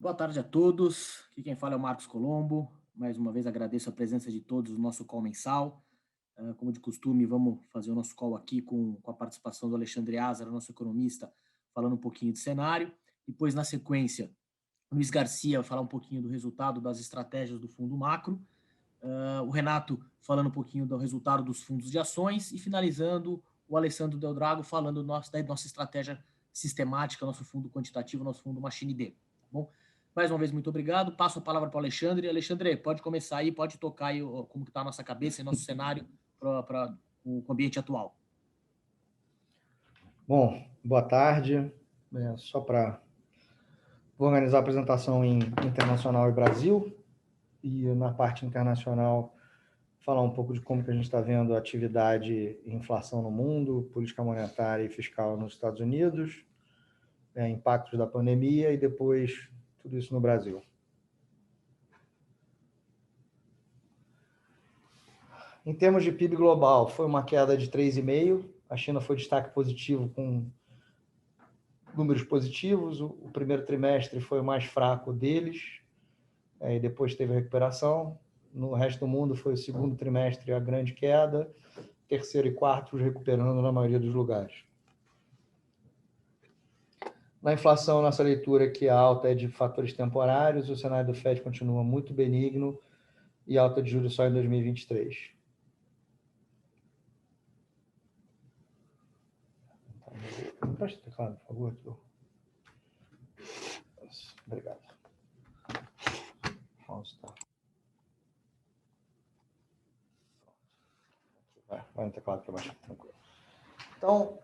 Boa tarde a todos. Aqui quem fala é o Marcos Colombo. Mais uma vez agradeço a presença de todos no nosso call mensal. Como de costume, vamos fazer o nosso call aqui com a participação do Alexandre Azar, nosso economista, falando um pouquinho de cenário. Depois, na sequência, Luiz Garcia vai falar um pouquinho do resultado das estratégias do fundo macro. O Renato falando um pouquinho do resultado dos fundos de ações e finalizando o Alessandro Del Drago falando da nossa estratégia sistemática, nosso fundo quantitativo, nosso fundo Machine D. Tá bom? Mais uma vez, muito obrigado. Passo a palavra para o Alexandre. Alexandre, pode começar aí, pode tocar aí como está a nossa cabeça e nosso cenário para o ambiente atual. Bom, boa tarde. Só para organizar a apresentação em internacional e Brasil, e na parte internacional falar um pouco de como que a gente está vendo a atividade e inflação no mundo, política monetária e fiscal nos Estados Unidos, impactos da pandemia e depois tudo isso no Brasil. Em termos de PIB global, foi uma queda de 3,5%. A China foi destaque positivo com números positivos. O primeiro trimestre foi o mais fraco deles, e depois teve a recuperação. No resto do mundo foi o segundo trimestre a grande queda, terceiro e quarto recuperando na maioria dos lugares. Na inflação, nossa leitura que a alta é de fatores temporários, o cenário do FED continua muito benigno e alta de juros só em 2023. Preste o teclado, por favor, Arthur. Obrigado. Vamos lá. Vai no teclado para baixo. Tranquilo. Então,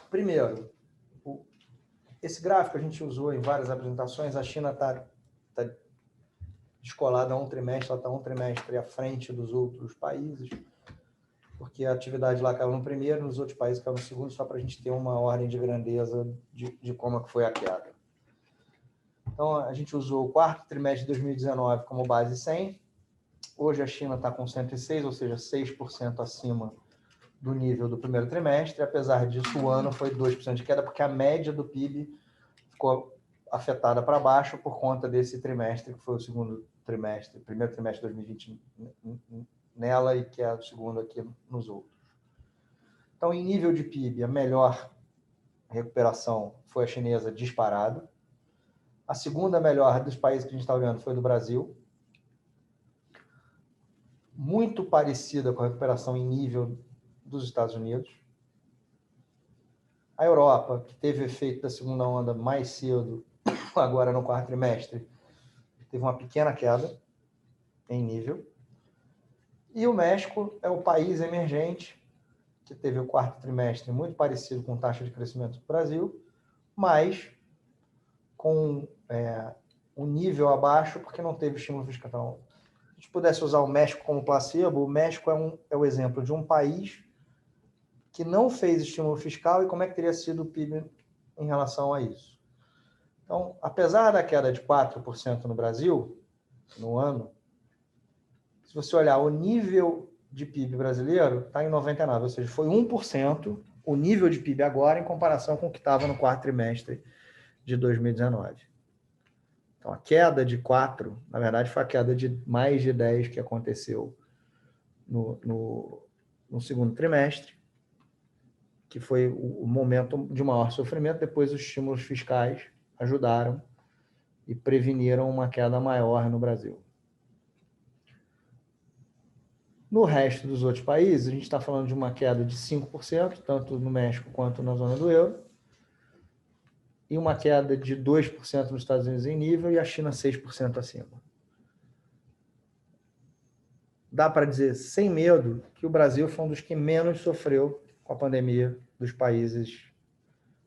primeiro, esse gráfico a gente usou em várias apresentações. A China está descolada a um trimestre, ela está um trimestre à frente dos outros países, porque a atividade lá caiu no primeiro, nos outros países caiu no segundo, só para a gente ter uma ordem de grandeza de como foi a queda. Então, a gente usou o quarto trimestre de 2019 como base 100. Hoje a China está com 106, ou seja, 6% acima do nível do primeiro trimestre. Apesar disso, o ano foi 2% de queda, porque a média do PIB ficou afetada para baixo por conta desse trimestre, que foi o segundo trimestre, primeiro trimestre de 2020 nela e que é o segundo aqui nos outros. Então, em nível de PIB, a melhor recuperação foi a chinesa, disparado. A segunda melhor dos países que a gente está olhando foi do Brasil, muito parecida com a recuperação em nível dos Estados Unidos. A Europa, que teve o efeito da segunda onda mais cedo, agora no quarto trimestre, teve uma pequena queda em nível. E o México é o país emergente que teve o quarto trimestre muito parecido com taxa de crescimento do Brasil, mas com um nível abaixo porque não teve estímulo fiscal. Então, se a gente pudesse usar o México como placebo, o México é o exemplo de um país que não fez estímulo fiscal e como é que teria sido o PIB em relação a isso. Então, apesar da queda de 4% no Brasil, no ano, se você olhar o nível de PIB brasileiro, está em 99%, ou seja, foi 1% o nível de PIB agora em comparação com o que estava no quarto trimestre de 2019. Então, a queda de 4, na verdade, foi a queda de mais de 10 que aconteceu no segundo trimestre, que foi o momento de maior sofrimento. Depois, os estímulos fiscais ajudaram e preveniram uma queda maior no Brasil. No resto dos outros países, a gente está falando de uma queda de 5%, tanto no México quanto na zona do euro, e uma queda de 2% nos Estados Unidos em nível e a China 6% acima. Dá para dizer, sem medo, que o Brasil foi um dos que menos sofreu com a pandemia dos países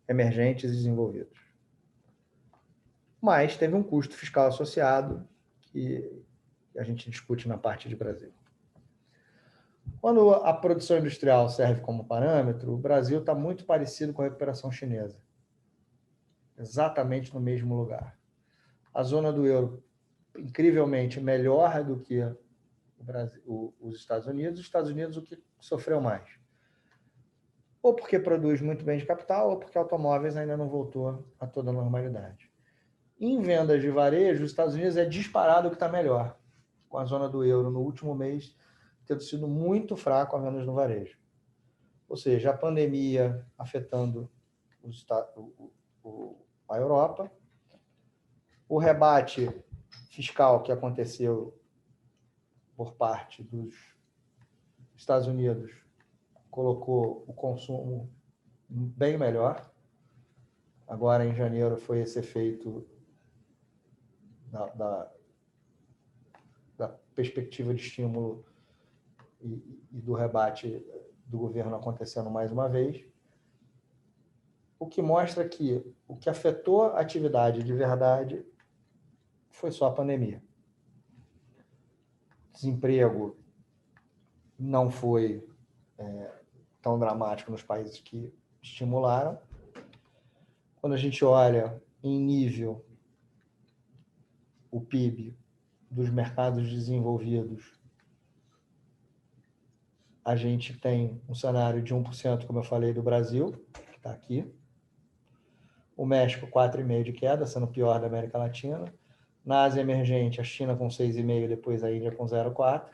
emergentes e desenvolvidos. Mas teve um custo fiscal associado que a gente discute na parte de Brasil. Quando a produção industrial serve como parâmetro, o Brasil está muito parecido com a recuperação chinesa. Exatamente no mesmo lugar. A zona do euro, incrivelmente, melhor do que os Estados Unidos o que sofreu mais. Ou porque produz muito bem de capital, ou porque automóveis ainda não voltou a toda a normalidade. Em vendas de varejo, os Estados Unidos é disparado o que está melhor, com a zona do euro no último mês tendo sido muito fraco a vendas no varejo. Ou seja, a pandemia afetando a Europa, o rebate fiscal que aconteceu por parte dos Estados Unidos colocou o consumo bem melhor. Agora, em janeiro, foi esse efeito da perspectiva de estímulo e do rebate do governo acontecendo mais uma vez, o que mostra que o que afetou a atividade de verdade foi só a pandemia. Desemprego não foi tão dramático nos países que estimularam. Quando a gente olha em nível o PIB dos mercados desenvolvidos, a gente tem um cenário de 1%, como eu falei, do Brasil, que está aqui. O México, 4,5% de queda, sendo o pior da América Latina. Na Ásia emergente, a China com 6,5%, depois a Índia com 0,4%.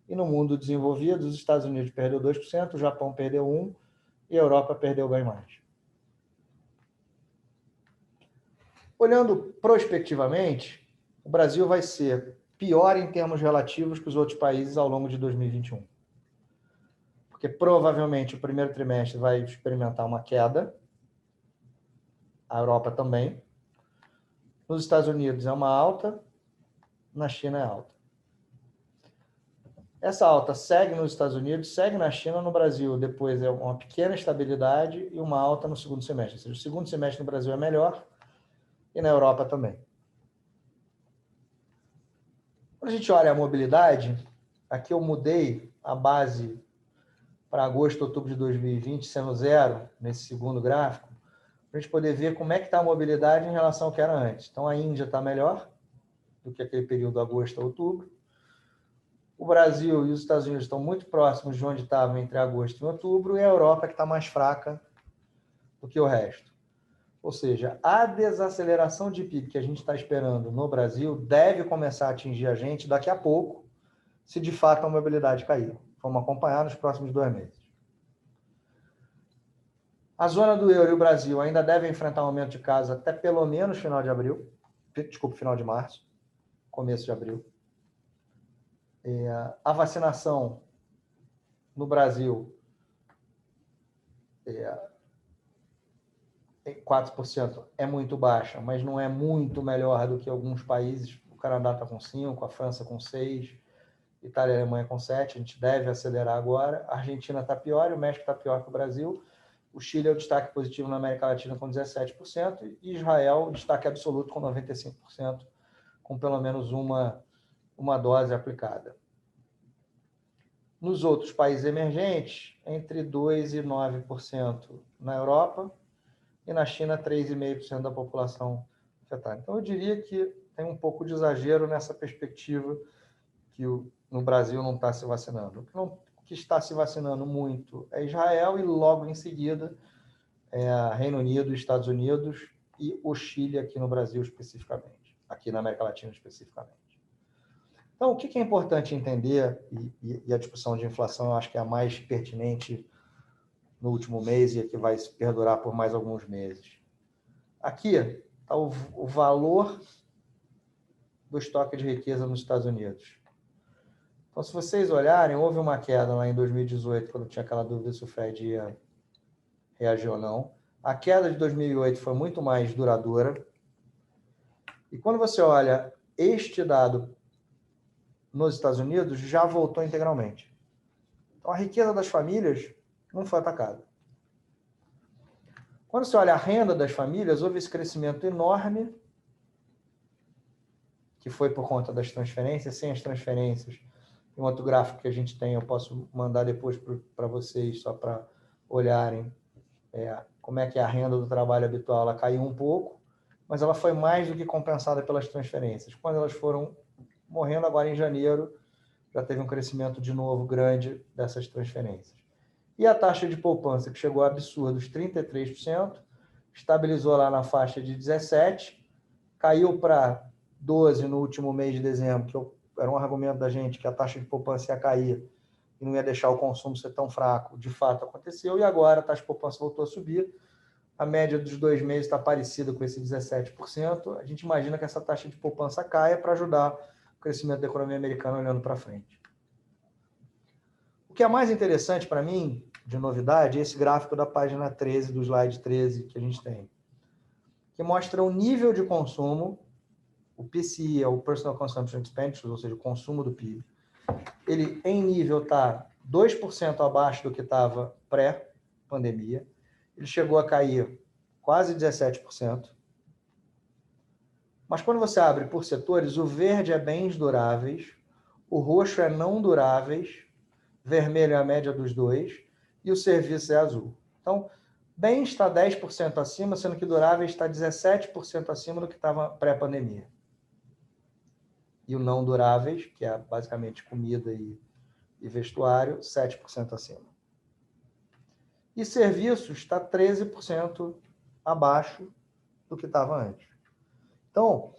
E no mundo desenvolvido, os Estados Unidos perdeu 2%, o Japão perdeu 1% e a Europa perdeu bem mais. Olhando prospectivamente, o Brasil vai ser pior em termos relativos que os outros países ao longo de 2021. Porque provavelmente o primeiro trimestre vai experimentar uma queda, a Europa também. Nos Estados Unidos é uma alta, na China é alta. Essa alta segue nos Estados Unidos, segue na China, no Brasil depois é uma pequena estabilidade e uma alta no segundo semestre. Ou seja, o segundo semestre no Brasil é melhor e na Europa também. Quando a gente olha a mobilidade, aqui eu mudei a base para agosto, outubro de 2020, sendo 0, nesse segundo gráfico, para a gente poder ver como é que está a mobilidade em relação ao que era antes. Então, a Índia está melhor do que aquele período agosto a outubro. O Brasil e os Estados Unidos estão muito próximos de onde estavam entre agosto e outubro, e a Europa que está mais fraca do que o resto. Ou seja, a desaceleração de PIB que a gente está esperando no Brasil deve começar a atingir a gente daqui a pouco, se de fato a mobilidade cair. Vamos acompanhar nos próximos 2 meses. A zona do euro e o Brasil ainda devem enfrentar um aumento de casos até pelo menos final de março, começo de abril. A vacinação no Brasil 4% é muito baixa, mas não é muito melhor do que alguns países. O Canadá está com 5%, a França com 6%, Itália e Alemanha com 7%. A gente deve acelerar agora. A Argentina está pior e o México está pior que o Brasil. O Chile é o destaque positivo na América Latina com 17%, e Israel, o destaque absoluto com 95%, com pelo menos uma dose aplicada. Nos outros países emergentes, entre 2% e 9% na Europa, e na China, 3,5% da população afetada. Então, eu diria que tem um pouco de exagero nessa perspectiva que no Brasil não está se vacinando. O que está se vacinando muito é Israel e logo em seguida Reino Unido, Estados Unidos e o Chile aqui no Brasil especificamente, aqui na América Latina especificamente. Então, o que é importante entender, e a discussão de inflação eu acho que é a mais pertinente no último mês e a que vai perdurar por mais alguns meses. Aqui está o valor do estoque de riqueza nos Estados Unidos. Então, se vocês olharem, houve uma queda lá em 2018, quando tinha aquela dúvida se o Fed ia reagir ou não. A queda de 2008 foi muito mais duradoura. E quando você olha este dado nos Estados Unidos, já voltou integralmente. Então, a riqueza das famílias não foi atacada. Quando você olha a renda das famílias, houve esse crescimento enorme, que foi por conta das transferências. Sem as transferências, um outro gráfico que a gente tem, eu posso mandar depois para vocês, só para olharem como é que a renda do trabalho habitual ela caiu um pouco, mas ela foi mais do que compensada pelas transferências. Quando elas foram morrendo agora em janeiro, já teve um crescimento de novo grande dessas transferências. E a taxa de poupança, que chegou a absurdos 33%, estabilizou lá na faixa de 17%, caiu para 12 no último mês de dezembro, que era um argumento da gente que a taxa de poupança ia cair e não ia deixar o consumo ser tão fraco. De fato, aconteceu. E agora a taxa de poupança voltou a subir. A média dos 2 meses está parecida com esse 17%. A gente imagina que essa taxa de poupança caia para ajudar o crescimento da economia americana olhando para frente. O que é mais interessante para mim, de novidade, é esse gráfico da página 13, do slide 13 que a gente tem, que mostra o nível de consumo, o PCE é o Personal Consumption Expenditures, ou seja, o consumo do PIB. Ele, em nível, está 2% abaixo do que estava pré-pandemia. Ele chegou a cair quase 17%. Mas quando você abre por setores, o verde é bens duráveis, o roxo é não duráveis, vermelho é a média dos dois, e o serviço é azul. Então, bens está 10% acima, sendo que duráveis está 17% acima do que estava pré-pandemia. E o não duráveis, que é basicamente comida e vestuário, 7% acima. E serviços está 13% abaixo do que estava antes. Então,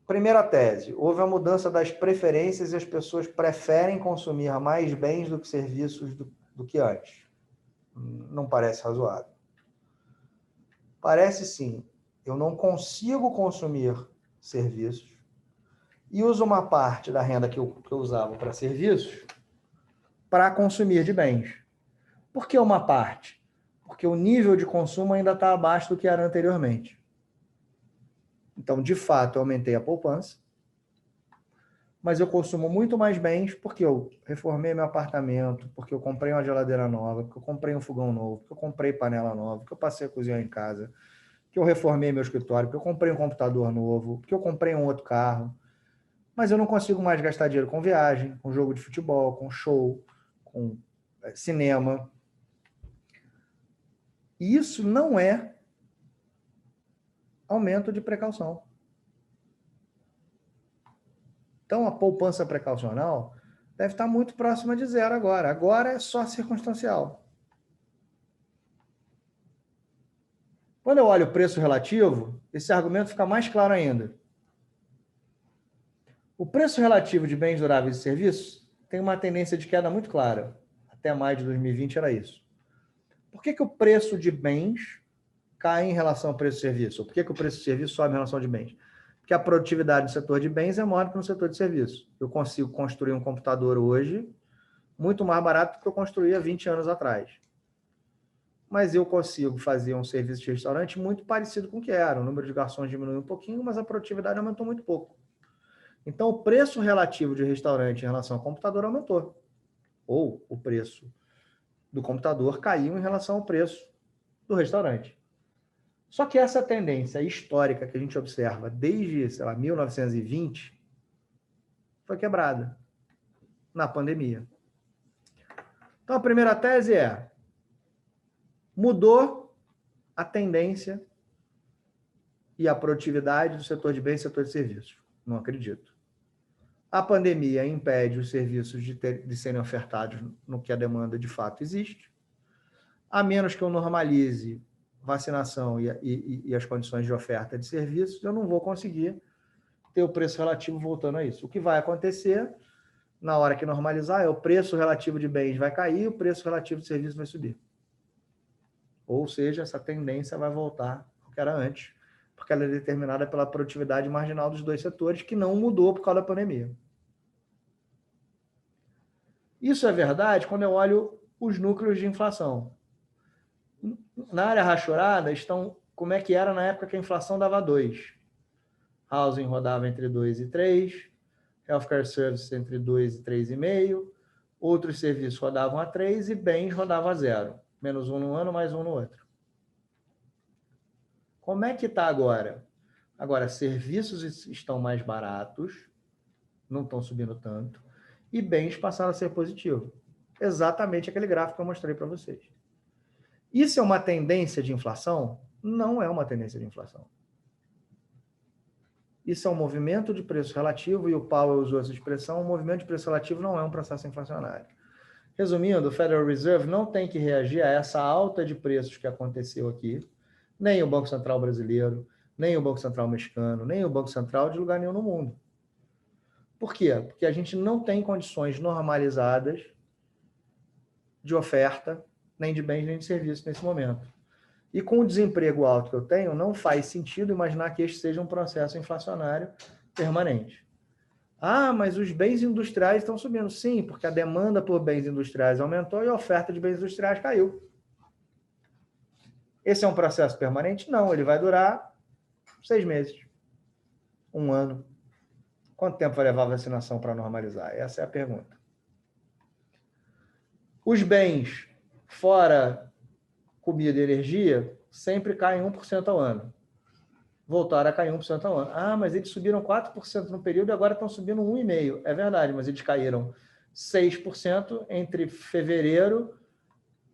primeira tese, houve a mudança das preferências e as pessoas preferem consumir mais bens do que serviços do que antes. Não parece razoável. Parece sim. Eu não consigo consumir serviços e uso uma parte da renda que eu usava para serviços para consumir de bens. Por que uma parte? Porque o nível de consumo ainda está abaixo do que era anteriormente. Então, de fato, eu aumentei a poupança, mas eu consumo muito mais bens porque eu reformei meu apartamento, porque eu comprei uma geladeira nova, porque eu comprei um fogão novo, porque eu comprei panela nova, porque eu passei a cozinhar em casa, porque eu reformei meu escritório, porque eu comprei um computador novo, porque eu comprei um outro carro. Mas eu não consigo mais gastar dinheiro com viagem, com jogo de futebol, com show, com cinema. E isso não é aumento de precaução. Então, a poupança precaucional deve estar muito próxima de zero agora. Agora é só circunstancial. Quando eu olho o preço relativo, esse argumento fica mais claro ainda. O preço relativo de bens duráveis e serviços tem uma tendência de queda muito clara. Até maio de 2020 era isso. Por que o preço de bens cai em relação ao preço de serviço? Ou por que o preço de serviço sobe em relação de bens? Porque a produtividade do setor de bens é maior do que no setor de serviço. Eu consigo construir um computador hoje muito mais barato do que eu construía 20 anos atrás. Mas eu consigo fazer um serviço de restaurante muito parecido com o que era. O número de garçons diminuiu um pouquinho, mas a produtividade aumentou muito pouco. Então, o preço relativo de restaurante em relação ao computador aumentou. Ou o preço do computador caiu em relação ao preço do restaurante. Só que essa tendência histórica que a gente observa desde, sei lá, 1920 foi quebrada na pandemia. Então, a primeira tese é: mudou a tendência e a produtividade do setor de bens e setor de serviços. Não acredito. A pandemia impede os serviços de serem ofertados no que a demanda de fato existe. A menos que eu normalize vacinação e as condições de oferta de serviços, eu não vou conseguir ter o preço relativo voltando a isso. O que vai acontecer, na hora que normalizar, é o preço relativo de bens vai cair, o preço relativo de serviços vai subir. Ou seja, essa tendência vai voltar ao que era antes, porque ela é determinada pela produtividade marginal dos dois setores, que não mudou por causa da pandemia. Isso é verdade quando eu olho os núcleos de inflação. Na área rachurada estão como é que era na época que a inflação dava 2. Housing rodava entre 2 e 3, Healthcare Services entre 2 e 3,5, outros serviços rodavam a 3 e bens rodavam a 0. Menos um no ano, mais um no outro. Como é que está agora? Agora, serviços estão mais baratos, não estão subindo tanto, e bens passaram a ser positivo. Exatamente aquele gráfico que eu mostrei para vocês. Isso é uma tendência de inflação? Não é uma tendência de inflação. Isso é um movimento de preço relativo, e o Powell usou essa expressão: o movimento de preço relativo não é um processo inflacionário. Resumindo, o Federal Reserve não tem que reagir a essa alta de preços que aconteceu aqui, nem o Banco Central Brasileiro, nem o Banco Central mexicano, nem o Banco Central de lugar nenhum no mundo. Por quê? Porque a gente não tem condições normalizadas de oferta, nem de bens, nem de serviços nesse momento. E com o desemprego alto que eu tenho, não faz sentido imaginar que este seja um processo inflacionário permanente. Ah, mas os bens industriais estão subindo. Sim, porque a demanda por bens industriais aumentou e a oferta de bens industriais caiu. Esse é um processo permanente? Não, ele vai durar 6 meses, 1 ano. Quanto tempo vai levar a vacinação para normalizar? Essa é a pergunta. Os bens fora comida e energia sempre caem 1% ao ano. Voltaram a cair 1% ao ano. Ah, mas eles subiram 4% no período e agora estão subindo 1,5%. É verdade, mas eles caíram 6% entre fevereiro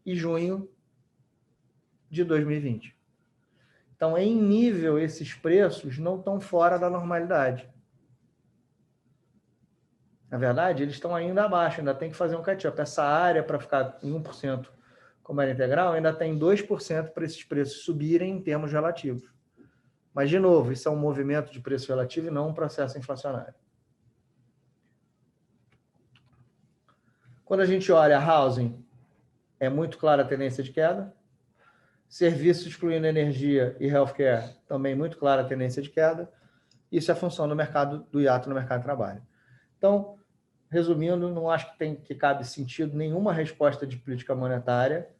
e junho de 2020. Então, em nível, esses preços não estão fora da normalidade. Na verdade, eles estão ainda abaixo, ainda tem que fazer um catch-up. Essa área, para ficar em 1% como área integral, ainda tem 2% para esses preços subirem em termos relativos. Mas, de novo, isso é um movimento de preço relativo e não um processo inflacionário. Quando a gente olha a housing, é muito clara a tendência de queda. Serviços, excluindo energia e healthcare, também muito clara a tendência de queda. Isso é função do mercado, do hiato no mercado de trabalho. Então, resumindo, não acho que cabe sentido nenhuma resposta de política monetária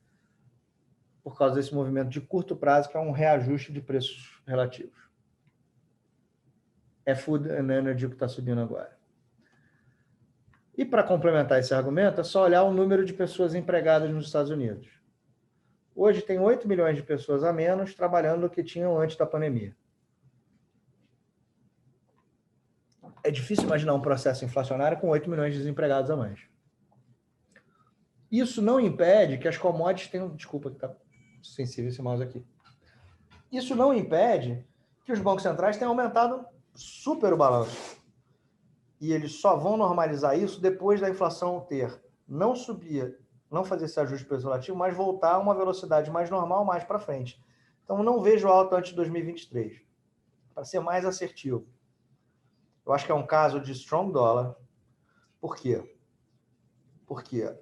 por causa desse movimento de curto prazo, que é um reajuste de preços relativos. É food and energy que está subindo agora. E para complementar esse argumento, é só olhar o número de pessoas empregadas nos Estados Unidos. Hoje tem 8 milhões de pessoas a menos trabalhando do que tinham antes da pandemia. É difícil imaginar um processo inflacionário com 8 milhões de desempregados a mais. Isso não impede que as commodities tenham... Desculpa que está sensível esse mouse aqui. Isso não impede que os bancos centrais tenham aumentado super o balanço. E eles só vão normalizar isso depois da inflação ter não subir, não fazer esse ajuste preço relativo, mas voltar a uma velocidade mais normal mais para frente. Então, não vejo alta antes de 2023. Para ser mais assertivo. Eu acho que é um caso de strong dollar. Por quê? Porque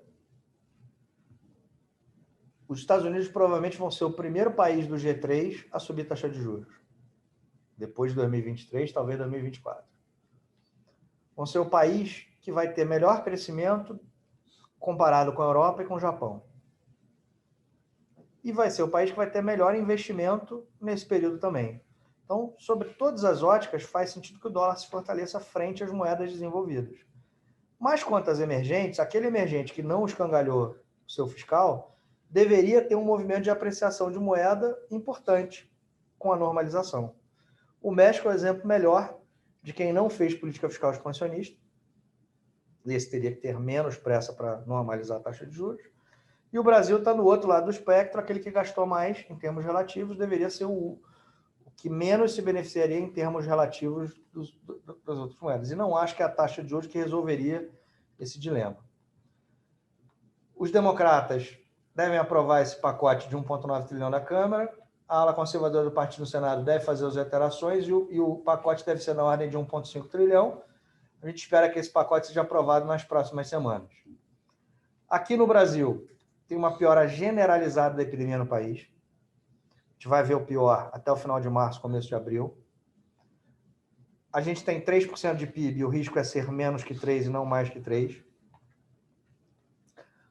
os Estados Unidos provavelmente vão ser o primeiro país do G3 a subir taxa de juros. Depois de 2023, talvez 2024. Vão ser o país que vai ter melhor crescimento comparado com a Europa e com o Japão. E vai ser o país que vai ter melhor investimento nesse período também. Então, sobre todas as óticas, faz sentido que o dólar se fortaleça frente às moedas desenvolvidas. Mas quanto às emergentes, aquele emergente que não escangalhou o seu fiscal deveria ter um movimento de apreciação de moeda importante com a normalização. O México é o exemplo melhor de quem não fez política fiscal expansionista. Esse teria que ter menos pressa para normalizar a taxa de juros. E o Brasil está no outro lado do espectro, aquele que gastou mais em termos relativos, deveria ser o que menos se beneficiaria em termos relativos das outras moedas. E não acho que é a taxa de juros que resolveria esse dilema. Os democratas devem aprovar esse pacote de 1,9 trilhão da Câmara, a ala conservadora do partido no Senado deve fazer as alterações e o pacote deve ser na ordem de 1,5 trilhão. A gente espera que esse pacote seja aprovado nas próximas semanas. Aqui no Brasil, tem uma piora generalizada da epidemia no país. A gente vai ver o pior até o final de março, começo de abril. A gente tem 3% de PIB e o risco é ser menos que 3 e não mais que 3.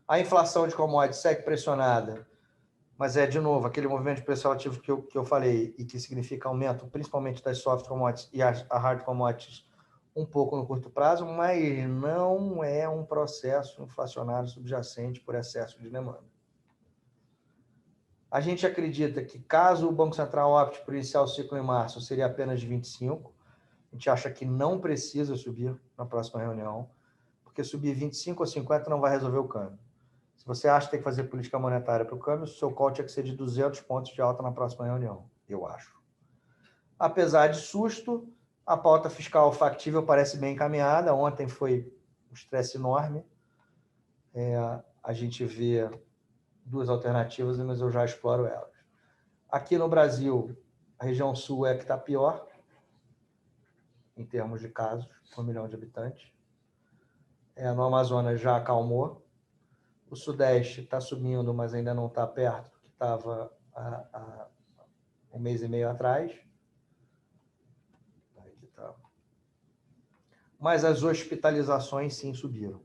A inflação de commodities segue pressionada, mas é, de novo, aquele movimento de preço relativo que eu falei e que significa aumento, principalmente das soft commodities e a hard commodities, um pouco no curto prazo, mas não é um processo inflacionário subjacente por excesso de demanda. A gente acredita que, caso o Banco Central opte por iniciar o ciclo em março, seria apenas de 25. A gente acha que não precisa subir na próxima reunião, porque subir 25 ou 50 não vai resolver o câmbio. Se você acha que tem que fazer política monetária para o câmbio, o seu call tinha que ser de 200 pontos de alta na próxima reunião, eu acho. Apesar de susto, a pauta fiscal factível parece bem encaminhada. Ontem foi um estresse enorme. A gente vê duas alternativas, mas eu já exploro elas. Aqui no Brasil, A região sul é que está pior, em termos de casos, por 1 milhão de habitantes. No Amazonas já acalmou. O Sudeste está subindo, mas ainda não está perto do que estava há 1 mês e meio atrás. Aqui tá. Mas as hospitalizações, sim, subiram.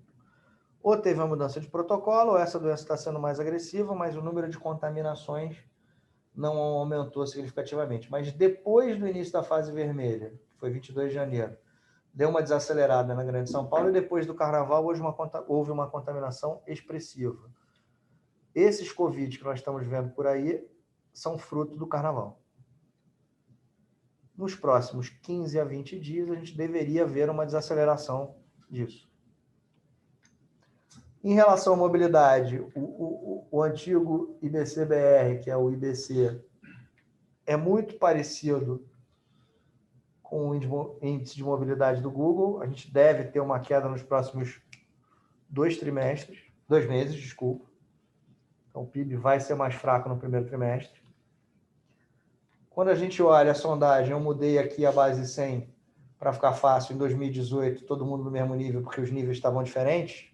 Ou teve uma mudança de protocolo, ou essa doença está sendo mais agressiva, mas o número de contaminações não aumentou significativamente. Mas depois do início da fase vermelha, que foi 22 de janeiro, deu uma desacelerada na Grande São Paulo, e depois do Carnaval houve uma contaminação expressiva. Esses Covid que nós estamos vendo por aí são fruto do Carnaval. Nos próximos 15 a 20 dias, a gente deveria ver uma desaceleração disso. Em relação à mobilidade, o antigo IBC-BR, que é o IBC, é muito parecido com o índice de mobilidade do Google. A gente deve ter uma queda nos próximos 2 meses, desculpa. Então, o PIB vai ser mais fraco no primeiro trimestre. Quando a gente olha a sondagem, eu mudei aqui a base 100 para ficar fácil. Em 2018, todo mundo no mesmo nível, porque os níveis estavam diferentes.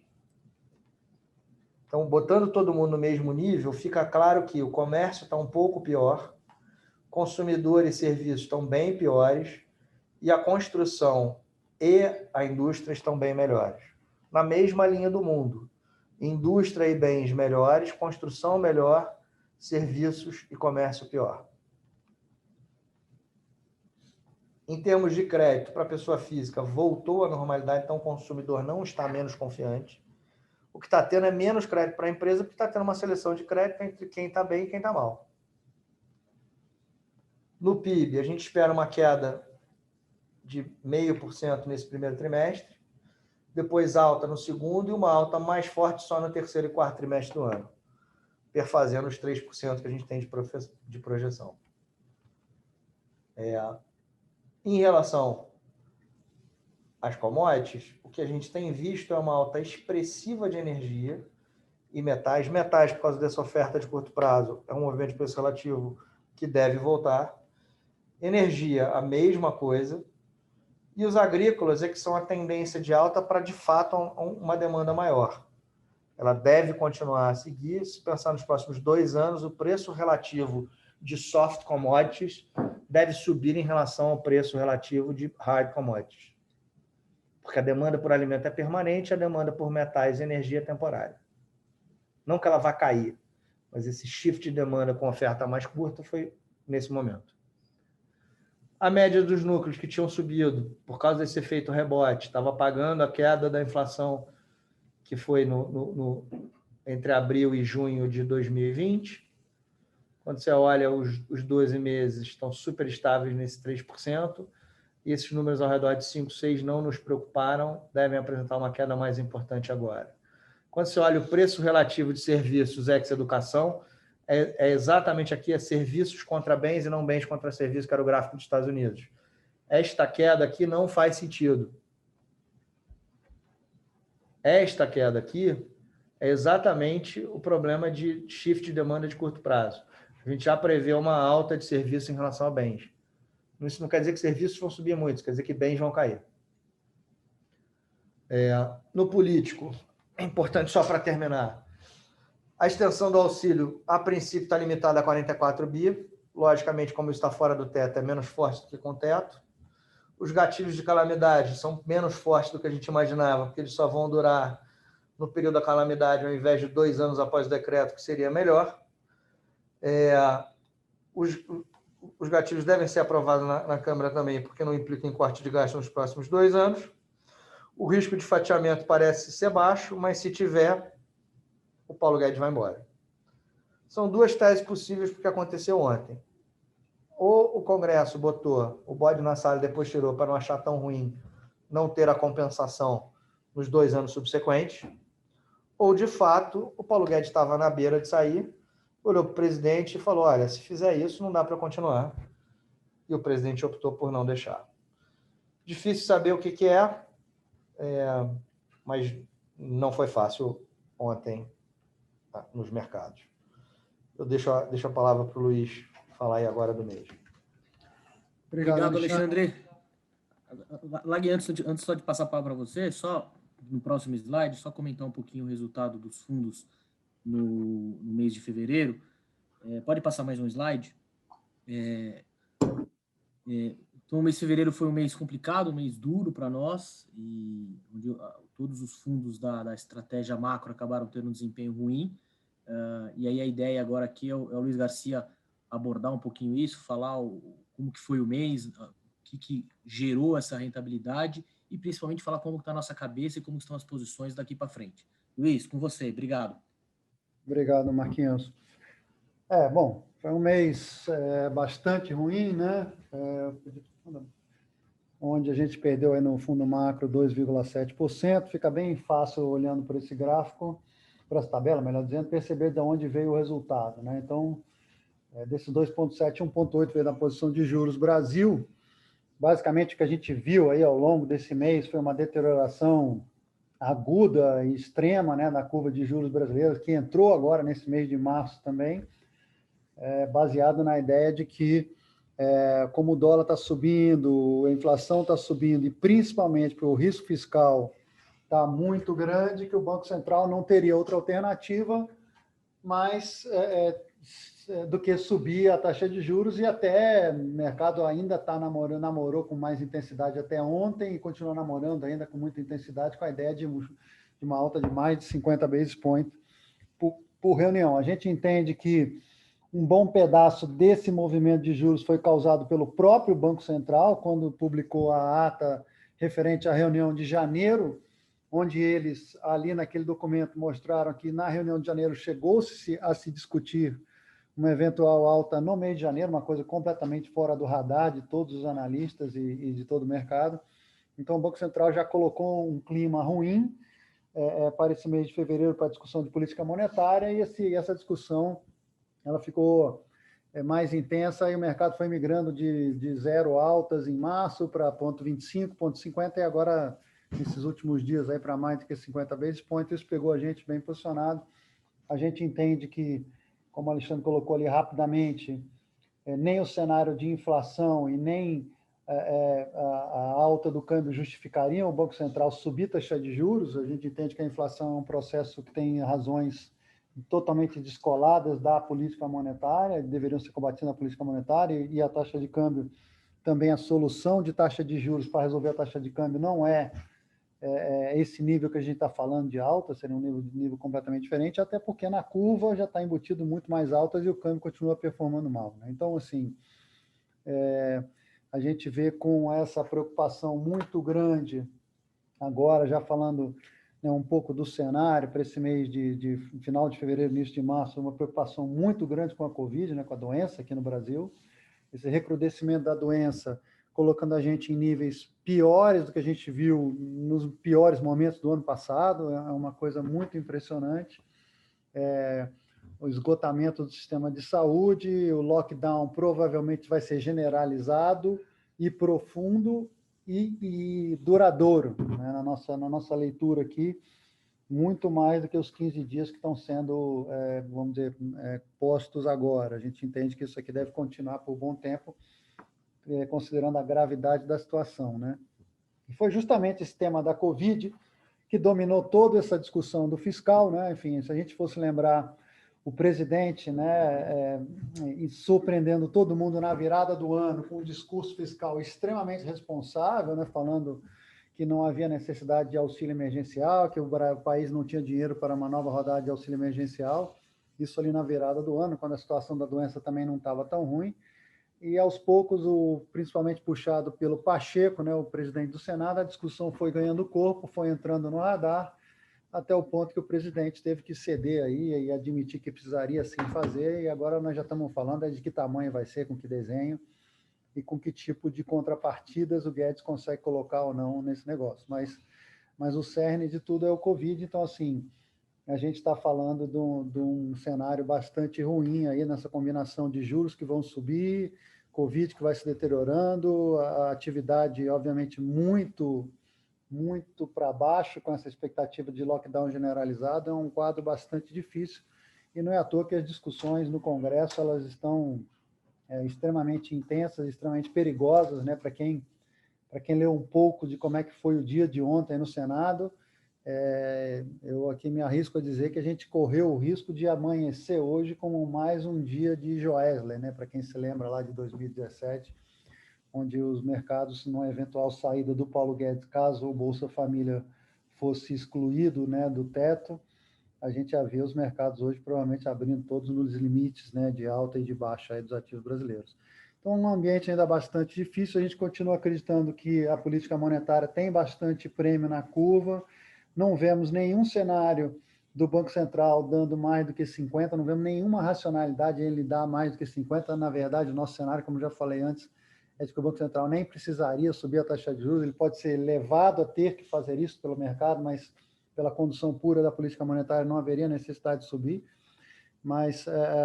Então, botando todo mundo no mesmo nível, fica claro que o comércio está um pouco pior, consumidores e serviços estão bem piores, e a construção e a indústria estão bem melhores. Na mesma linha do mundo. Indústria e bens melhores, construção melhor, serviços e comércio pior. Em termos de crédito para a pessoa física, voltou à normalidade, então o consumidor não está menos confiante. O que está tendo é menos crédito para a empresa, porque está tendo uma seleção de crédito entre quem está bem e quem está mal. No PIB, a gente espera uma queda de 0,5% nesse primeiro trimestre, depois alta no segundo e uma alta mais forte só no terceiro e quarto trimestre do ano, perfazendo os 3% que a gente tem de projeção. Em relação às commodities, o que a gente tem visto é uma alta expressiva de energia e metais. Metais, por causa dessa oferta de curto prazo, é um movimento de preço relativo que deve voltar. Energia, a mesma coisa. E os agrícolas é que são a tendência de alta para, de fato, uma demanda maior. Ela deve continuar a seguir. Se pensar nos próximos 2 anos, o preço relativo de soft commodities deve subir em relação ao preço relativo de hard commodities. Porque a demanda por alimento é permanente, a demanda por metais e energia é temporária. Não que ela vá cair, mas esse shift de demanda com oferta mais curta foi nesse momento. A média dos núcleos que tinham subido por causa desse efeito rebote, estava pagando a queda da inflação que foi entre abril e junho de 2020. Quando você olha, os 12 meses estão super estáveis nesse 3%, e esses números ao redor de 5, 6 não nos preocuparam, devem apresentar uma queda mais importante agora. Quando você olha o preço relativo de serviços ex-educação, é exatamente aqui, serviços contra bens e não bens contra serviços, que era o gráfico dos Estados Unidos. Esta queda aqui não faz sentido. Esta queda aqui é exatamente o problema de shift de demanda de curto prazo. A gente já prevê uma alta de serviço em relação a bens. Isso não quer dizer que serviços vão subir muito, isso quer dizer que bens vão cair. No político, é importante só para terminar, a extensão do auxílio, a princípio, está limitada a 44 bi. Logicamente, como está fora do teto, é menos forte do que com o teto. Os gatilhos de calamidade são menos fortes do que a gente imaginava, porque eles só vão durar no período da calamidade, ao invés de 2 anos após o decreto, que seria melhor. Os gatilhos devem ser aprovados na Câmara também, porque não implica em corte de gasto nos próximos 2 anos. O risco de fatiamento parece ser baixo, mas se tiver, o Paulo Guedes vai embora. São 2 teses possíveis porque aconteceu ontem. Ou o Congresso botou o bode na sala e depois tirou para não achar tão ruim não ter a compensação nos 2 anos subsequentes, ou, de fato, o Paulo Guedes estava na beira de sair, olhou para o presidente e falou, olha, se fizer isso, não dá para continuar. E o presidente optou por não deixar. Difícil saber o que é, mas não foi fácil ontem nos mercados. Eu deixo a palavra para o Luiz falar aí agora do mesmo. Obrigado, Alexandre. Lag, antes só de passar a palavra para você, só no próximo slide, só comentar um pouquinho o resultado dos fundos no mês de fevereiro. Pode passar mais um slide? Então, o mês de fevereiro foi um mês complicado, um mês duro para nós, e onde todos os fundos da estratégia macro acabaram tendo um desempenho ruim. E aí a ideia agora aqui é o Luiz Garcia abordar um pouquinho isso, falar como que foi o mês, o que gerou essa rentabilidade e principalmente falar como está a nossa cabeça e como estão as posições daqui para frente. Luiz, com você, obrigado. Obrigado, Marquinhos. Bom, foi um mês bastante ruim, né? Onde a gente perdeu aí no fundo macro 2,7%. Fica bem fácil olhando por esse gráfico, por essa tabela, melhor dizendo, perceber de onde veio o resultado, né? Então, desses 2,7, 1,8 veio da posição de juros Brasil. Basicamente, o que a gente viu aí ao longo desse mês foi uma deterioração aguda e extrema, né, na curva de juros brasileiros, que entrou agora nesse mês de março também, baseado na ideia de que, como o dólar está subindo, a inflação está subindo, e principalmente porque o risco fiscal está muito grande, que o Banco Central não teria outra alternativa mais do que subir a taxa de juros, e até o mercado ainda está namorou com mais intensidade até ontem e continua namorando ainda com muita intensidade, com a ideia de uma alta de mais de 50 basis points por reunião. A gente entende que um bom pedaço desse movimento de juros foi causado pelo próprio Banco Central, quando publicou a ata referente à reunião de janeiro, onde eles, ali naquele documento, mostraram que na reunião de janeiro chegou-se a se discutir uma eventual alta no mês de janeiro, uma coisa completamente fora do radar de todos os analistas e de todo o mercado. Então, o Banco Central já colocou um clima ruim para esse mês de fevereiro, para a discussão de política monetária, e essa discussão ela ficou mais intensa, e o mercado foi migrando de zero altas em março para 0,25, 0,50, e agora, nesses últimos dias, para mais do que 50 basis points. Isso pegou a gente bem posicionado. A gente entende que, como o Alexandre colocou ali rapidamente, nem o cenário de inflação e nem a alta do câmbio justificariam o Banco Central subir taxa de juros. A gente entende que a inflação é um processo que tem razões totalmente descoladas da política monetária, deveriam ser combatidas na política monetária, e a taxa de câmbio também, a solução de taxa de juros para resolver a taxa de câmbio não é esse nível que a gente está falando de alta, seria um nível completamente diferente, até porque na curva já está embutido muito mais altas e o câmbio continua performando mal, né? Então, assim, a gente vê com essa preocupação muito grande, agora já falando um pouco do cenário para esse mês de final de fevereiro, início de março, uma preocupação muito grande com a Covid, né, com a doença aqui no Brasil, esse recrudescimento da doença colocando a gente em níveis piores do que a gente viu nos piores momentos do ano passado. É uma coisa muito impressionante. O esgotamento do sistema de saúde, o lockdown provavelmente vai ser generalizado e profundo e duradouro, né? na nossa leitura aqui, muito mais do que os 15 dias que estão sendo, vamos dizer, postos agora. A gente entende que isso aqui deve continuar por um bom tempo, considerando a gravidade da situação, né? E foi justamente esse tema da Covid que dominou toda essa discussão do fiscal, né? Enfim, se a gente fosse lembrar o presidente, né, surpreendendo todo mundo na virada do ano com um discurso fiscal extremamente responsável, né, falando que não havia necessidade de auxílio emergencial, que o país não tinha dinheiro para uma nova rodada de auxílio emergencial, isso ali na virada do ano, quando a situação da doença também não estava tão ruim. E, aos poucos, principalmente puxado pelo Pacheco, né, o presidente do Senado, a discussão foi ganhando corpo, foi entrando no radar, até o ponto que o presidente teve que ceder aí e admitir que precisaria sim fazer, e agora nós já estamos falando de que tamanho vai ser, com que desenho, e com que tipo de contrapartidas o Guedes consegue colocar ou não nesse negócio. Mas o cerne de tudo é o Covid, então, assim, a gente está falando de um cenário bastante ruim aí nessa combinação de juros que vão subir, Covid que vai se deteriorando, a atividade, obviamente, muito para baixo, com essa expectativa de lockdown generalizado. É um quadro bastante difícil, e não é à toa que as discussões no Congresso elas estão extremamente intensas, extremamente perigosas, né, para quem leu um pouco de como é que foi o dia de ontem no Senado. Eu aqui me arrisco a dizer que a gente correu o risco de amanhecer hoje como mais um dia de Joesley, né, para quem se lembra lá de 2017, onde os mercados, numa eventual saída do Paulo Guedes, caso o Bolsa Família fosse excluído, né, do teto, a gente já vê os mercados hoje provavelmente abrindo todos nos limites, né, de alta e de baixa aí dos ativos brasileiros. Então, um ambiente ainda bastante difícil, a gente continua acreditando que a política monetária tem bastante prêmio na curva, não vemos nenhum cenário do Banco Central dando mais do que 50, não vemos nenhuma racionalidade em ele dar mais do que 50, na verdade, o nosso cenário, como já falei antes, é de que o Banco Central nem precisaria subir a taxa de juros, ele pode ser levado a ter que fazer isso pelo mercado, mas pela condução pura da política monetária não haveria necessidade de subir, mas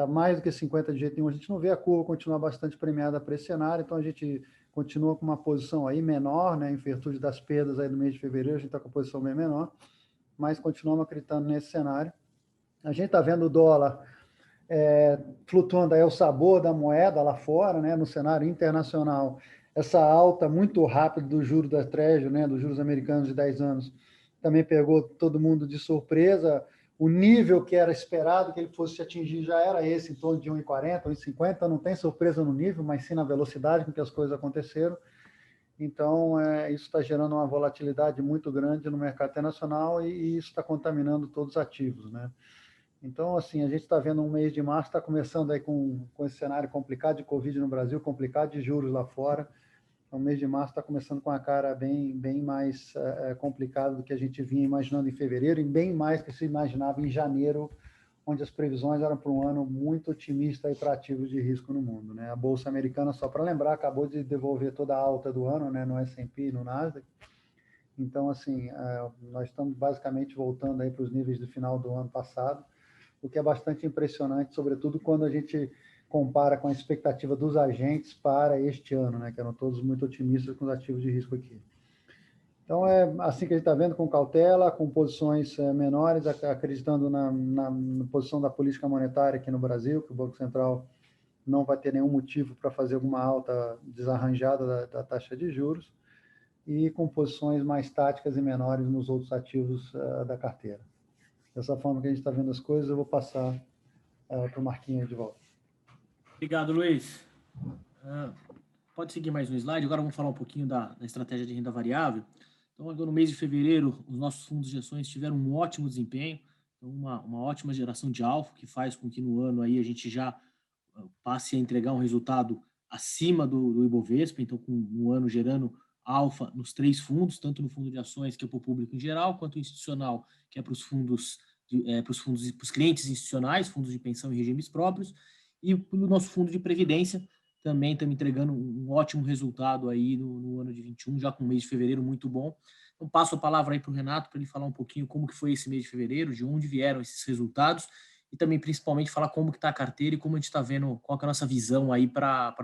mais do que 50 de jeito nenhum, a gente não vê a curva continuar bastante premiada para esse cenário, então a gente continua com uma posição aí menor, né, em virtude das perdas aí do mês de fevereiro, a gente está com a posição bem menor, mas continuamos acreditando nesse cenário. A gente está vendo o dólar flutuando aí o sabor da moeda lá fora, né, no cenário internacional, essa alta muito rápida do juro da Treasury, né, dos juros americanos de 10 anos, também pegou todo mundo de surpresa. O nível que era esperado que ele fosse atingir já era esse, em torno de 1,40, 1,50, não tem surpresa no nível, mas sim na velocidade com que as coisas aconteceram. Então, isso está gerando uma volatilidade muito grande no mercado internacional e isso está contaminando todos os ativos, né? Então, assim, a gente está vendo um mês de março, está começando aí com esse cenário complicado de Covid no Brasil, complicado de juros lá fora. Então, o mês de março está começando com a cara bem mais complicada do que a gente vinha imaginando em fevereiro e bem mais que se imaginava em janeiro, onde as previsões eram para um ano muito otimista para ativos de risco no mundo, né? A Bolsa Americana, só para lembrar, acabou de devolver toda a alta do ano, né, no S&P e no Nasdaq. Então, assim, nós estamos basicamente voltando aí para os níveis do final do ano passado, o que é bastante impressionante, sobretudo quando a gente compara com a expectativa dos agentes para este ano, né, que eram todos muito otimistas com os ativos de risco aqui. Então, é assim que a gente está vendo, com cautela, com posições menores, acreditando na posição da política monetária aqui no Brasil, que o Banco Central não vai ter nenhum motivo para fazer alguma alta desarranjada da taxa de juros, e com posições mais táticas e menores nos outros ativos da carteira. Dessa forma que a gente está vendo as coisas, eu vou passar para o Marquinhos de volta. Obrigado, Luiz. Pode seguir mais um slide. Agora vamos falar um pouquinho da estratégia de renda variável. Então, agora no mês de fevereiro, os nossos fundos de ações tiveram um ótimo desempenho, então uma ótima geração de alfa, que faz com que no ano aí a gente já passe a entregar um resultado acima do Ibovespa, então com um ano gerando alfa nos 3 fundos, tanto no fundo de ações, que é para o público em geral, quanto o institucional, que é para os fundos, para os clientes institucionais, fundos de pensão e regimes próprios, e para o nosso fundo de previdência, também estamos entregando um ótimo resultado aí no ano de 21, já com o mês de fevereiro muito bom. Então, passo a palavra aí para o Renato, para ele falar um pouquinho como que foi esse mês de fevereiro, de onde vieram esses resultados, e também, principalmente, falar como que está a carteira e como a gente está vendo, qual que é a nossa visão aí para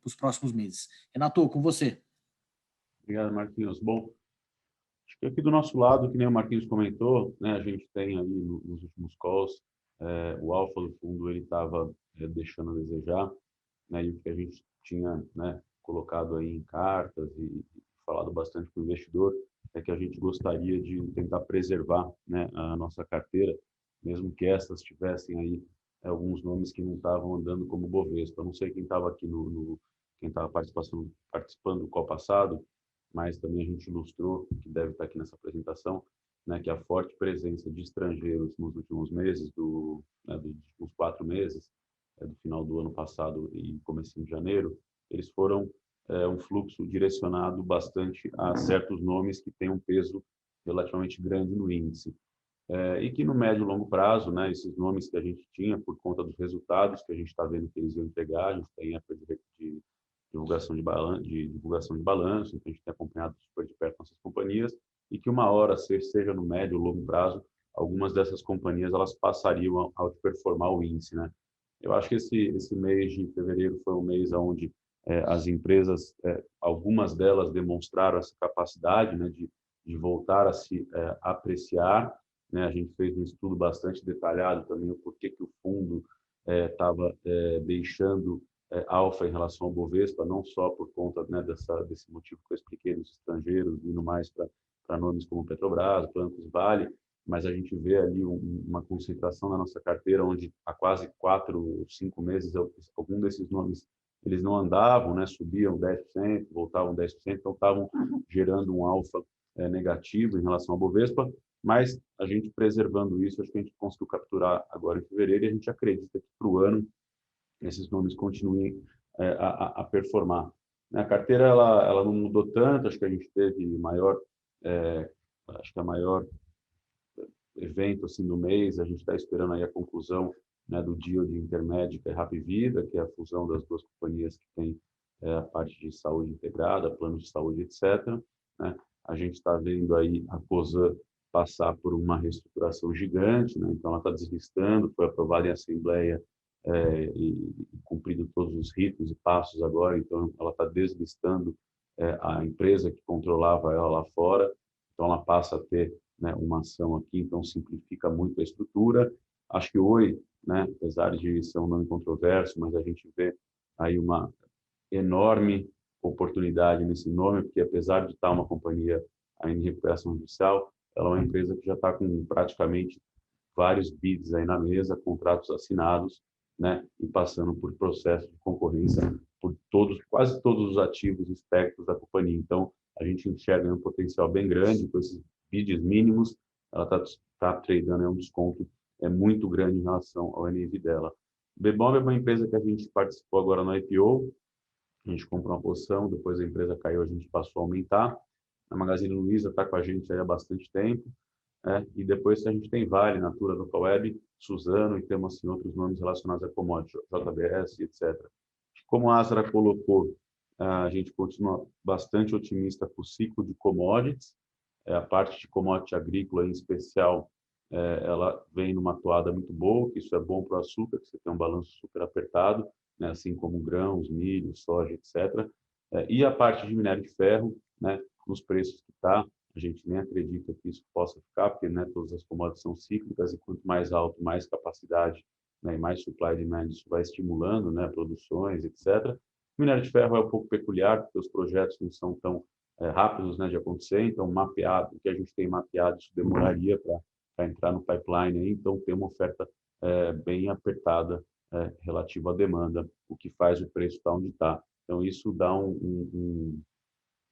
os próximos meses. Renato, com você. Obrigado, Marquinhos. Bom, acho que aqui do nosso lado, que nem o Marquinhos comentou, né, a gente tem aí nos últimos calls, o alfa do fundo ele estava deixando a desejar, né, e o que a gente tinha, né, colocado aí em cartas e falado bastante com o investidor é que a gente gostaria de tentar preservar, né, a nossa carteira, mesmo que essas tivessem aí alguns nomes que não estavam andando como Bovespa. Eu não sei quem estava aqui quem estava participando do call passado, mas também a gente ilustrou, que deve estar aqui nessa apresentação, né, que a forte presença de estrangeiros nos últimos meses, dos últimos 4 meses, do final do ano passado e começo de janeiro, eles foram um fluxo direcionado bastante a certos nomes que têm um peso relativamente grande no índice. E que no médio e longo prazo, né, esses nomes que a gente tinha, por conta dos resultados que a gente está vendo que eles iam entregar, a gente tem época de divulgação de balanço, então a gente tem acompanhado super de perto nossas companhias, e que uma hora, seja no médio ou longo prazo, algumas dessas companhias elas passariam a outperformar o índice, né? Eu acho que esse mês de fevereiro foi um mês onde as empresas, algumas delas demonstraram essa capacidade, né, de voltar a se apreciar, né? A gente fez um estudo bastante detalhado também o porquê que o fundo estava deixando alfa em relação ao Bovespa, não só por conta, né, desse motivo que eu expliquei dos estrangeiros, indo mais para nomes como Petrobras, Bancos, Vale, mas a gente vê ali uma concentração na nossa carteira, onde há quase 4 ou 5 meses, algum desses nomes eles não andavam, né, subiam 10%, voltavam 10%, então estavam gerando um alfa negativo em relação ao Bovespa, mas a gente preservando isso, acho que a gente conseguiu capturar agora em fevereiro, e a gente acredita que para o ano esses nomes continuem a performar. A carteira ela não mudou tanto, acho que a gente teve acho que a maior evento assim do mês, a gente está esperando aí a conclusão, né, do deal de Intermédica e Hapvida, que é a fusão das duas companhias que tem a parte de saúde integrada, plano de saúde, etc. Né? A gente está vendo aí a Cosan passar por uma reestruturação gigante, né? Então ela está deslistando, foi aprovada em assembleia e cumprido todos os ritos e passos agora, então ela está deslistando a empresa que controlava ela lá fora, então ela passa a ter, né, uma ação aqui, então simplifica muito a estrutura. Acho que Oi, né, apesar de ser um nome controverso, mas a gente vê aí uma enorme oportunidade nesse nome, porque apesar de estar uma companhia ainda em recuperação judicial, ela é uma empresa que já está com praticamente vários bids aí na mesa, contratos assinados, né, e passando por processo de concorrência por quase todos os ativos e espectros da companhia. Então, a gente enxerga um potencial bem grande com esses bids mínimos, ela está tradando um desconto muito grande em relação ao NAV dela. Bebom é uma empresa que a gente participou agora no IPO, a gente comprou uma posição, depois a empresa caiu, a gente passou a aumentar. A Magazine Luiza está com a gente aí há bastante tempo, e depois a gente tem Vale, Natura, Localweb, Suzano, e temos assim, outros nomes relacionados a commodities, JBS, etc. Como a Asra colocou, a gente continua bastante otimista com o ciclo de commodities, a parte de commodity agrícola em especial, ela vem numa toada muito boa, que isso é bom para o açúcar, que você tem um balanço super apertado, né, assim como grãos, milho, soja, etc. E a parte de minério de ferro, né, nos preços que está, a gente nem acredita que isso possa ficar, porque, né, todas as commodities são cíclicas e quanto mais alto, mais capacidade, né, e mais supply e demand, isso vai estimulando, né, produções, etc. O minério de ferro é um pouco peculiar, porque os projetos não são tão rápidos, né, de acontecer, então mapeado, o que a gente tem mapeado, isso demoraria para entrar no pipeline, aí, então tem uma oferta bem apertada relativa à demanda, o que faz o preço estar onde está. Então isso dá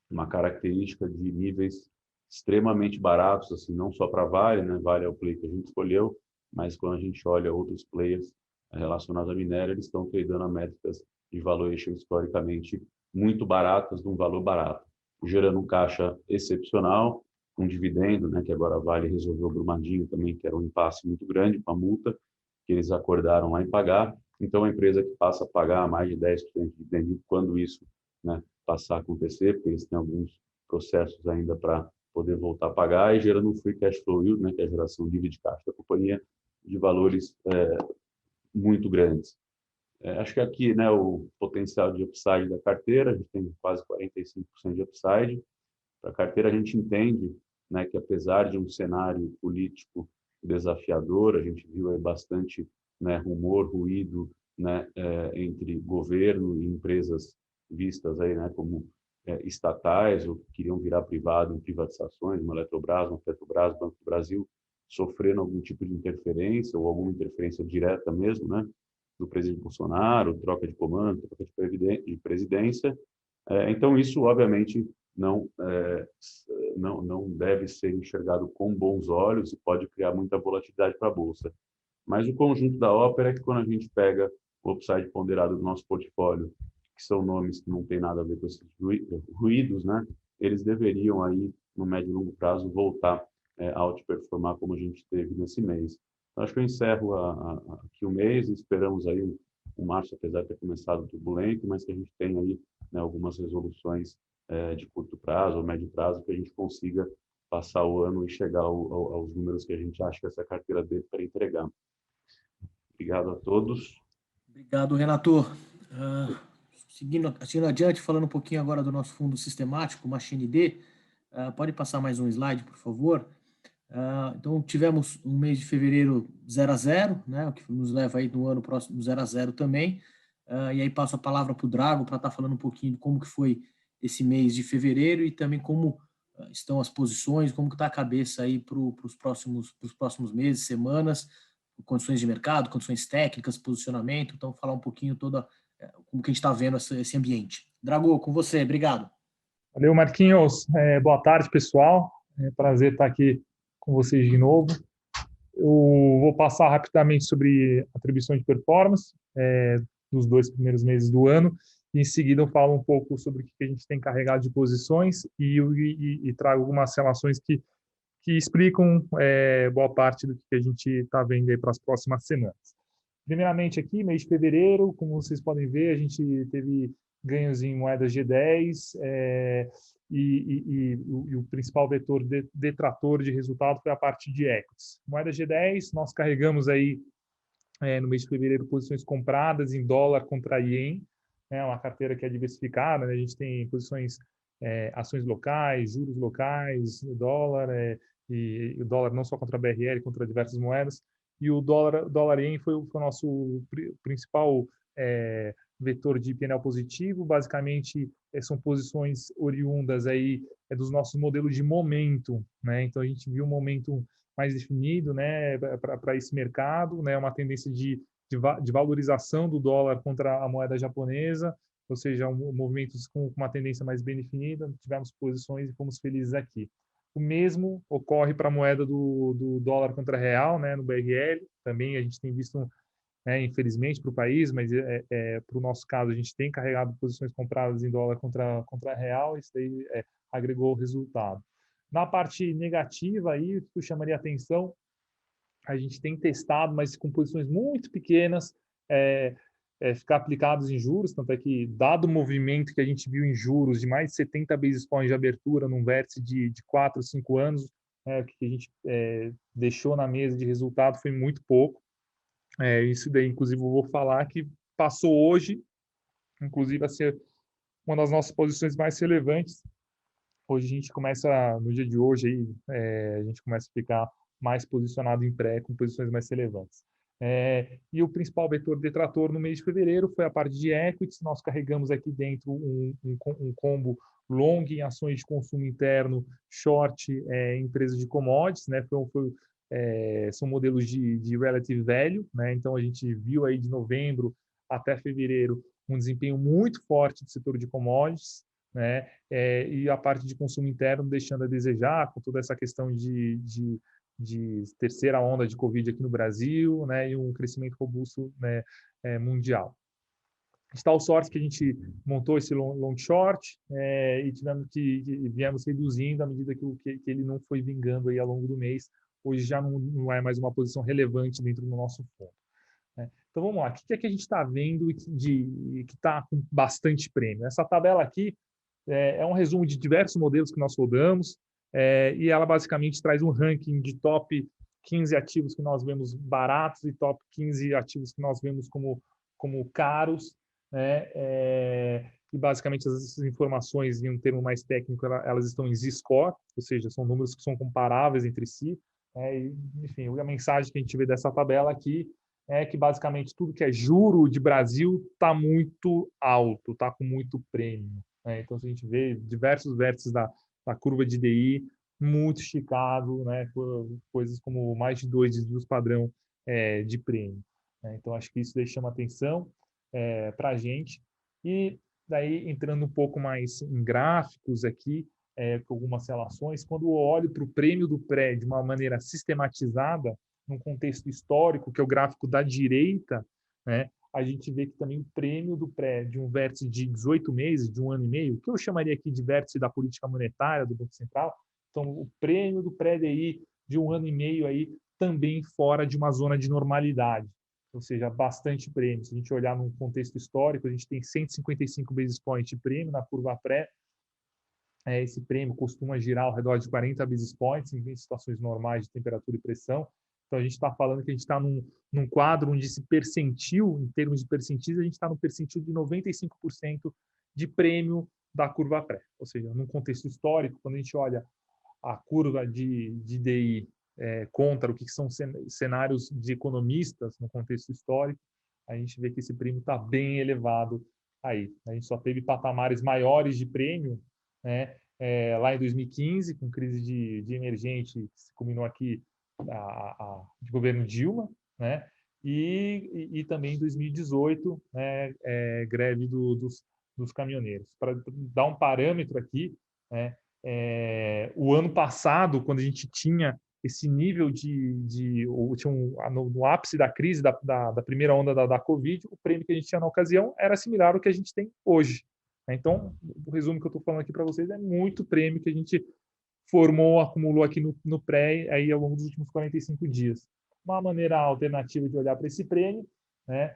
uma característica de níveis extremamente baratos, assim, não só para Vale, né? Vale é o play que a gente escolheu, mas quando a gente olha outros players relacionados a minério, eles estão tradando a métricas de valuation historicamente muito baratas, de um valor barato, gerando um caixa excepcional, um dividendo, né, que agora a Vale resolveu o Brumadinho também, que era um impasse muito grande com a multa que eles acordaram lá em pagar. Então, a empresa que passa a pagar mais de 10% de dividendo quando isso, né, passar a acontecer, porque eles têm alguns processos ainda para poder voltar a pagar, e gerando um free cash flow yield, né, que é a geração livre de caixa da companhia, de valores muito grandes. Acho que aqui, né, o potencial de upside da carteira, a gente tem quase 45% de upside. Para a carteira, a gente entende, né, que apesar de um cenário político desafiador, a gente viu aí bastante, né, rumor, ruído, né, entre governo e empresas vistas aí, né, como estatais ou que queriam virar privado em privatizações, uma Eletrobras, uma Petrobras, Banco do Brasil, sofrendo algum tipo de interferência ou alguma interferência direta mesmo, né, do presidente Bolsonaro, troca de comando, troca de presidência. Então, isso, obviamente, não deve ser enxergado com bons olhos e pode criar muita volatilidade para a Bolsa. Mas o conjunto da ópera é que quando a gente pega o upside ponderado do nosso portfólio, que são nomes que não têm nada a ver com esses ruídos, né, eles deveriam aí, no médio e longo prazo, voltar a outperformar como a gente teve nesse mês. Então, acho que eu encerro aqui o mês, esperamos aí um março, apesar de ter começado turbulento, mas que a gente tenha aí, né, algumas resoluções de curto prazo ou médio prazo, que a gente consiga passar o ano e chegar aos números que a gente acha que essa carteira deve para entregar. Obrigado a todos. Obrigado, Renato. Seguindo adiante, falando um pouquinho agora do nosso fundo sistemático, Machine D, pode passar mais um slide, por favor? Então, tivemos um mês de fevereiro 0 a 0, né, o que nos leva aí no ano próximo 0 a 0 também. e aí passo a palavra para o Drago para estar falando um pouquinho de como que foi esse mês de fevereiro e também como estão as posições, como que está a cabeça aí para os próximos meses, semanas, condições de mercado, condições técnicas, posicionamento. Então, falar um pouquinho como que a gente está vendo esse ambiente. Drago, com você, obrigado. Valeu, Marquinhos. Boa tarde, pessoal. É prazer estar aqui com vocês de novo. Eu vou passar rapidamente sobre atribuição de performance dos 2 primeiros meses do ano. E em seguida eu falo um pouco sobre o que a gente tem carregado de posições e trago algumas relações que explicam boa parte do que a gente está vendo aí para as próximas semanas. Primeiramente aqui, mês de fevereiro, como vocês podem ver, a gente teve ganhos em moedas G10 e o principal vetor detrator de resultado foi a parte de equities. Moeda G10, nós carregamos aí no mês de fevereiro posições compradas em dólar contra ien, uma carteira que é diversificada, né? A gente tem posições, ações locais, juros locais, dólar, e o dólar não só contra a BRL, contra diversas moedas, e o dólar-ien foi o nosso principal vetor de PNL positivo. Basicamente, são posições oriundas aí dos nossos modelos de momento, né? Então, a gente viu um momento mais definido, né, para esse mercado, né, uma tendência de valorização do dólar contra a moeda japonesa, ou seja, movimentos com uma tendência mais bem definida. Tivemos posições e fomos felizes aqui. O mesmo ocorre para a moeda do dólar contra real, né, no BRL. Também a gente tem visto, infelizmente para o país, mas para o nosso caso, a gente tem carregado posições compradas em dólar contra real, isso daí agregou o resultado. Na parte negativa, aí, o que eu chamaria atenção, a gente tem testado, mas com posições muito pequenas, ficar aplicados em juros, tanto é que, dado o movimento que a gente viu em juros de mais de 70 basis points de abertura num vértice de 4 ou 5 anos, o que a gente deixou na mesa de resultado foi muito pouco. Isso daí, inclusive, eu vou falar que passou hoje, inclusive, a ser uma das nossas posições mais relevantes. Hoje a gente começa, no dia de hoje, aí, a gente começa a ficar mais posicionado em pré, com posições mais relevantes. E o principal vetor detrator no mês de fevereiro foi a parte de equities. Nós carregamos aqui dentro um combo long em ações de consumo interno, short em empresas de commodities, né? São modelos de relative value, né? Então a gente viu aí de novembro até fevereiro um desempenho muito forte do setor de commodities, né? E a parte de consumo interno deixando a desejar, com toda essa questão de terceira onda de Covid aqui no Brasil, né? E um crescimento robusto, né, mundial. Está o sorte que a gente montou esse long short e viemos reduzindo à medida que ele não foi vingando aí ao longo do mês. Hoje já não é mais uma posição relevante dentro do nosso fundo. Então vamos lá, o que é que a gente está vendo que está com bastante prêmio? Essa tabela aqui é um resumo de diversos modelos que nós rodamos, e ela basicamente traz um ranking de top 15 ativos que nós vemos baratos e top 15 ativos que nós vemos como caros, né? E basicamente essas informações, em um termo mais técnico, elas estão em Z-score, ou seja, são números que são comparáveis entre si. Enfim, a mensagem que a gente vê dessa tabela aqui é que basicamente tudo que é juro de Brasil está muito alto, está com muito prêmio. Então, a gente vê diversos vértices da curva de DI muito esticado, né, coisas como mais de 2 dígitos padrão de prêmio. Então, acho que isso daí chama atenção para a gente. E daí, entrando um pouco mais em gráficos aqui, com algumas relações, quando eu olho para o prêmio do pré de uma maneira sistematizada, num contexto histórico, que é o gráfico da direita, né, a gente vê que também o prêmio do pré de um vértice de 18 meses, de 1 ano e meio, que eu chamaria aqui de vértice da política monetária do Banco Central, então o prêmio do pré-DI de 1 ano e meio aí também fora de uma zona de normalidade, ou seja, bastante prêmio. Se a gente olhar num contexto histórico, a gente tem 155 basis points de prêmio na curva pré. Esse prêmio costuma girar ao redor de 40 basis points em situações normais de temperatura e pressão. Então, a gente está falando que a gente está num quadro onde esse percentil, em termos de percentis, a gente está no percentil de 95% de prêmio da curva pré. Ou seja, num contexto histórico, quando a gente olha a curva de DI contra o que são cenários de economistas no contexto histórico, a gente vê que esse prêmio está bem elevado aí. A gente só teve patamares maiores de prêmio, né, lá em 2015, com crise de emergente, que se culminou aqui de governo Dilma, né, e também em 2018, né, greve dos caminhoneiros. Para dar um parâmetro aqui, né, o ano passado, quando a gente tinha esse nível no ápice da crise da primeira onda da Covid, o prêmio que a gente tinha na ocasião era similar ao que a gente tem hoje. Então, o resumo que eu estou falando aqui para vocês é muito prêmio que a gente formou, acumulou aqui no pré aí ao longo dos últimos 45 dias. Uma maneira alternativa de olhar para esse prêmio, né,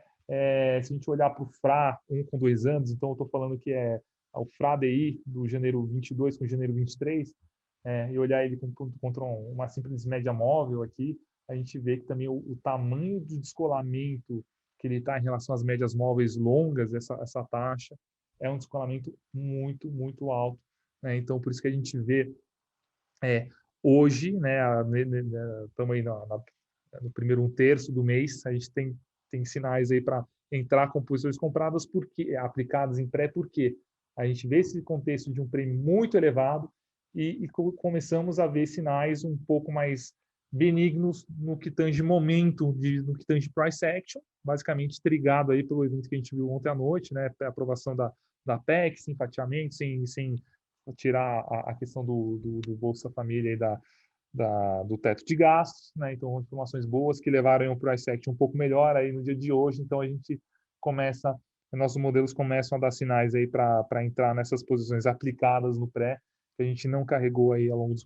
se a gente olhar para o FRA 1 com 2 anos, então eu estou falando que é o FRA-DI do janeiro 22 com janeiro 23, e olhar ele contra uma simples média móvel aqui, a gente vê que também o tamanho de descolamento que ele está em relação às médias móveis longas, essa taxa, é um descolamento muito, muito alto. Né? Então, por isso que a gente vê hoje, né, estamos aí no primeiro 1/3 do mês, a gente tem sinais aí para entrar com posições compradas aplicadas em pré, porque a gente vê esse contexto de um prêmio muito elevado e começamos a ver sinais um pouco mais benignos no que tange momento, no que tange price action, basicamente trigado aí pelo evento que a gente viu ontem à noite, né, a aprovação da PEC, sem fatiamento, sem tirar a questão do Bolsa Família e do teto de gastos, né? Então, informações boas que levaram o price action um pouco melhor aí no dia de hoje. Então, nossos modelos começam a dar sinais aí para entrar nessas posições aplicadas no pré, que a gente não carregou aí ao longo dos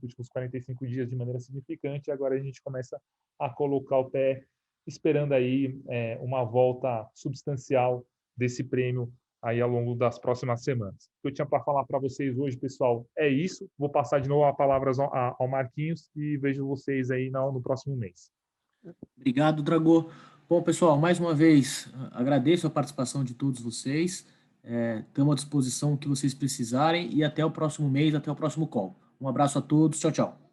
últimos 45 dias de maneira significante, e agora a gente começa a colocar o pé, esperando aí uma volta substancial desse prêmio aí ao longo das próximas semanas. O que eu tinha para falar para vocês hoje, pessoal, é isso. Vou passar de novo a palavra ao Marquinhos e vejo vocês aí no próximo mês. Obrigado, Dragô. Bom, pessoal, mais uma vez, agradeço a participação de todos vocês. Estamos à disposição o que vocês precisarem e até o próximo mês, até o próximo call. Um abraço a todos. Tchau, tchau.